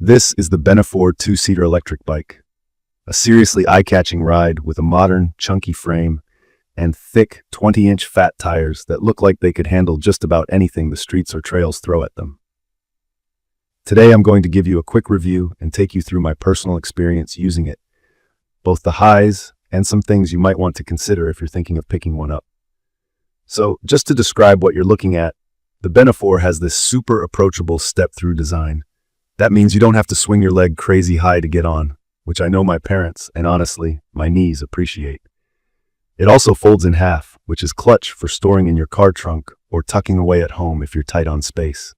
This is the BENIFORE two-seater electric bike. A seriously eye-catching ride with a modern, chunky frame and thick 20-inch fat tires that look like they could handle just about anything the streets or trails throw at them. Today I'm going to give you a quick review and take you through my personal experience using it, both the highs and some things you might want to consider if you're thinking of picking one up. So, just to describe what you're looking at, the BENIFORE has this super approachable step-through design. That means you don't have to swing your leg crazy high to get on, which I know my parents, and honestly, my knees appreciate. It also folds in half, which is clutch for storing in your car trunk or tucking away at home if you're tight on space.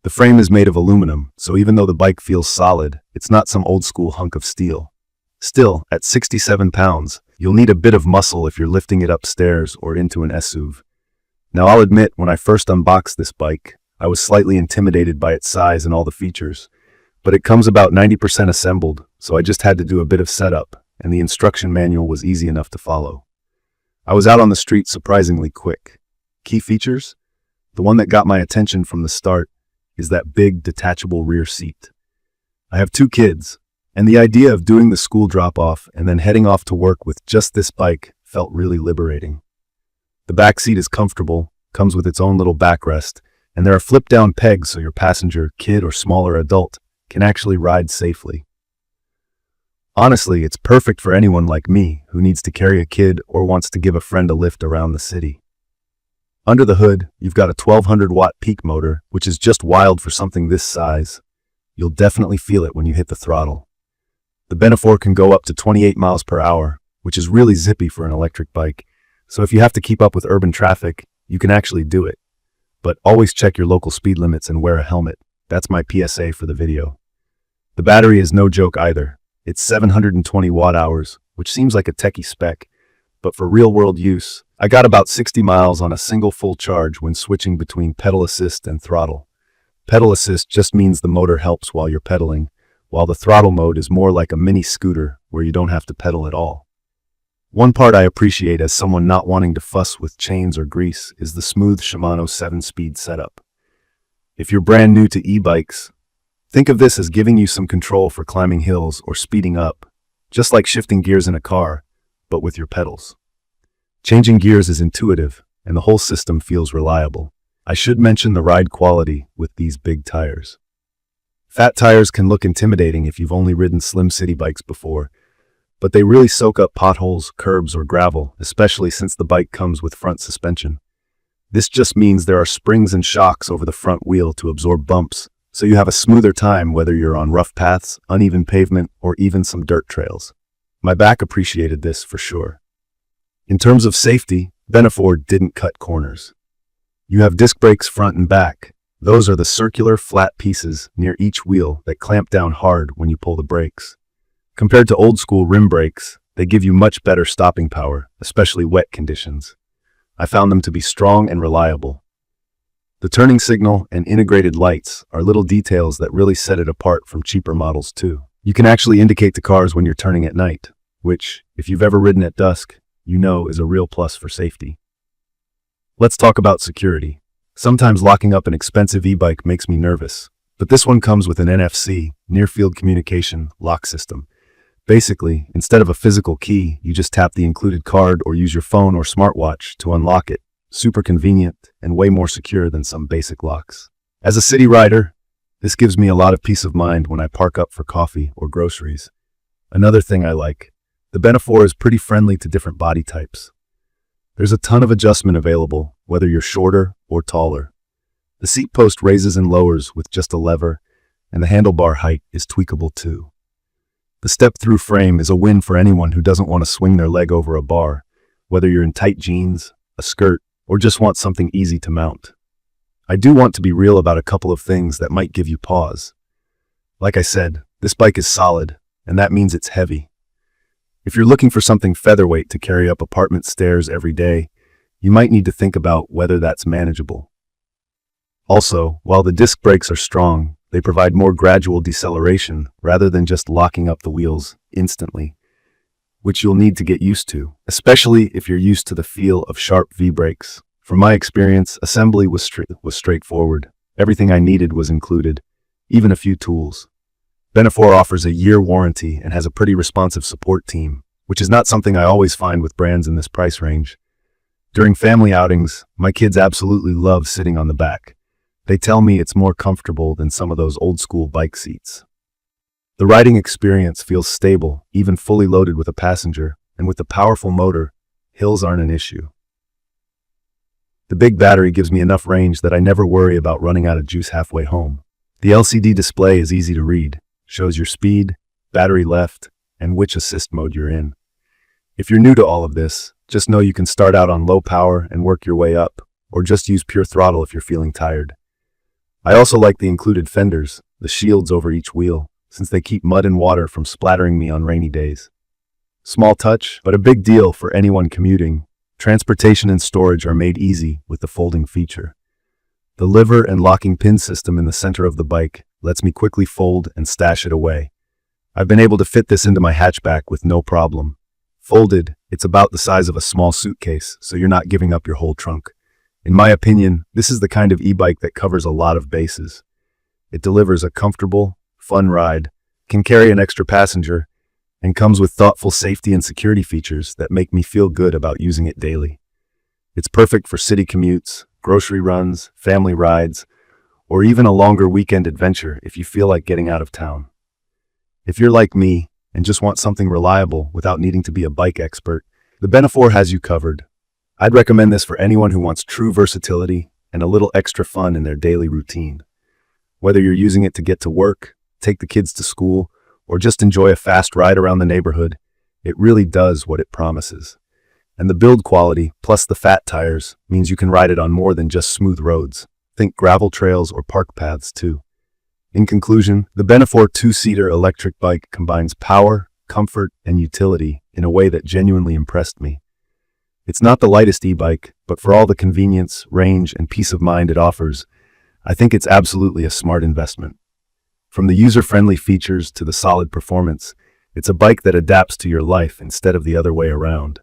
The frame is made of aluminum, so even though the bike feels solid, it's not some old-school hunk of steel. Still, at 67 pounds, you'll need a bit of muscle if you're lifting it upstairs or into an SUV. Now I'll admit, when I first unboxed this bike, I was slightly intimidated by its size and all the features, but it comes about 90% assembled, so I just had to do a bit of setup, and the instruction manual was easy enough to follow. I was out on the street surprisingly quick. Key features? The one that got my attention from the start is that big detachable rear seat. I have 2 kids, and the idea of doing the school drop-off and then heading off to work with just this bike felt really liberating. The back seat is comfortable, comes with its own little backrest, and there are flip-down pegs so your passenger, kid, or smaller adult can actually ride safely. Honestly, it's perfect for anyone like me who needs to carry a kid or wants to give a friend a lift around the city. Under the hood, you've got a 1200-watt peak motor, which is just wild for something this size. You'll definitely feel it when you hit the throttle. The BENIFORE can go up to 28 miles per hour, which is really zippy for an electric bike, so if you have to keep up with urban traffic, you can actually do it. But always check your local speed limits and wear a helmet. That's my PSA for the video. The battery is no joke either. It's 720 watt-hours, which seems like a techie spec, but for real-world use, I got about 60 miles on a single full charge when switching between pedal assist and throttle. Pedal assist just means the motor helps while you're pedaling, while the throttle mode is more like a mini scooter where you don't have to pedal at all. One part I appreciate as someone not wanting to fuss with chains or grease is the smooth Shimano 7-speed setup. If you're brand new to e-bikes, think of this as giving you some control for climbing hills or speeding up, just like shifting gears in a car, but with your pedals. Changing gears is intuitive, and the whole system feels reliable. I should mention the ride quality with these big tires. Fat tires can look intimidating if you've only ridden slim city bikes before, but they really soak up potholes, curbs, or gravel, especially since the bike comes with front suspension. This just means there are springs and shocks over the front wheel to absorb bumps, so you have a smoother time whether you're on rough paths, uneven pavement, or even some dirt trails. My back appreciated this for sure. In terms of safety, BENIFORE didn't cut corners. You have disc brakes front and back. Those are the circular, flat pieces near each wheel that clamp down hard when you pull the brakes. Compared to old-school rim brakes, they give you much better stopping power, especially wet conditions. I found them to be strong and reliable. The turning signal and integrated lights are little details that really set it apart from cheaper models too. You can actually indicate to cars when you're turning at night, which, if you've ever ridden at dusk, you know is a real plus for safety. Let's talk about security. Sometimes locking up an expensive e-bike makes me nervous, but this one comes with an NFC, near-field communication, lock system. Basically, instead of a physical key, you just tap the included card or use your phone or smartwatch to unlock it. Super convenient and way more secure than some basic locks. As a city rider, this gives me a lot of peace of mind when I park up for coffee or groceries. Another thing I like, the BENIFORE is pretty friendly to different body types. There's a ton of adjustment available, whether you're shorter or taller. The seat post raises and lowers with just a lever, and the handlebar height is tweakable too. The step-through frame is a win for anyone who doesn't want to swing their leg over a bar, whether you're in tight jeans, a skirt, or just want something easy to mount. I do want to be real about a couple of things that might give you pause. Like I said, this bike is solid, and that means it's heavy. If you're looking for something featherweight to carry up apartment stairs every day, you might need to think about whether that's manageable. Also, while the disc brakes are strong, they provide more gradual deceleration rather than just locking up the wheels instantly, which you'll need to get used to, especially if you're used to the feel of sharp V-brakes. From my experience, assembly was straightforward. Everything I needed was included, even a few tools. BENIFORE offers a year warranty and has a pretty responsive support team, which is not something I always find with brands in this price range. During family outings, my kids absolutely love sitting on the back. They tell me it's more comfortable than some of those old-school bike seats. The riding experience feels stable, even fully loaded with a passenger, and with the powerful motor, hills aren't an issue. The big battery gives me enough range that I never worry about running out of juice halfway home. The LCD display is easy to read, shows your speed, battery left, and which assist mode you're in. If you're new to all of this, just know you can start out on low power and work your way up, or just use pure throttle if you're feeling tired. I also like the included fenders, the shields over each wheel, since they keep mud and water from splattering me on rainy days. Small touch, but a big deal for anyone commuting. Transportation and storage are made easy with the folding feature. The lever and locking pin system in the center of the bike lets me quickly fold and stash it away. I've been able to fit this into my hatchback with no problem. Folded, it's about the size of a small suitcase, so you're not giving up your whole trunk. In my opinion, this is the kind of e-bike that covers a lot of bases. It delivers a comfortable, fun ride, can carry an extra passenger, and comes with thoughtful safety and security features that make me feel good about using it daily. It's perfect for city commutes, grocery runs, family rides, or even a longer weekend adventure if you feel like getting out of town. If you're like me and just want something reliable without needing to be a bike expert, the BENIFORE has you covered. I'd recommend this for anyone who wants true versatility and a little extra fun in their daily routine. Whether you're using it to get to work, take the kids to school, or just enjoy a fast ride around the neighborhood, it really does what it promises. And the build quality, plus the fat tires, means you can ride it on more than just smooth roads. Think gravel trails or park paths too. In conclusion, the BENIFORE two-seater electric bike combines power, comfort, and utility in a way that genuinely impressed me. It's not the lightest e-bike, but for all the convenience, range, and peace of mind it offers, I think it's absolutely a smart investment. From the user-friendly features to the solid performance, it's a bike that adapts to your life instead of the other way around.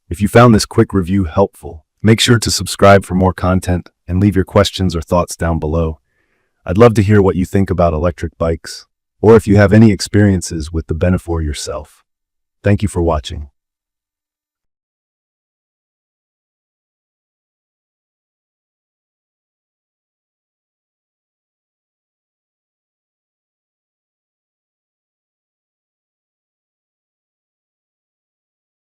If you found this quick review helpful, make sure to subscribe for more content and leave your questions or thoughts down below. I'd love to hear what you think about electric bikes, or if you have any experiences with the BENIFORE yourself. Thank you for watching.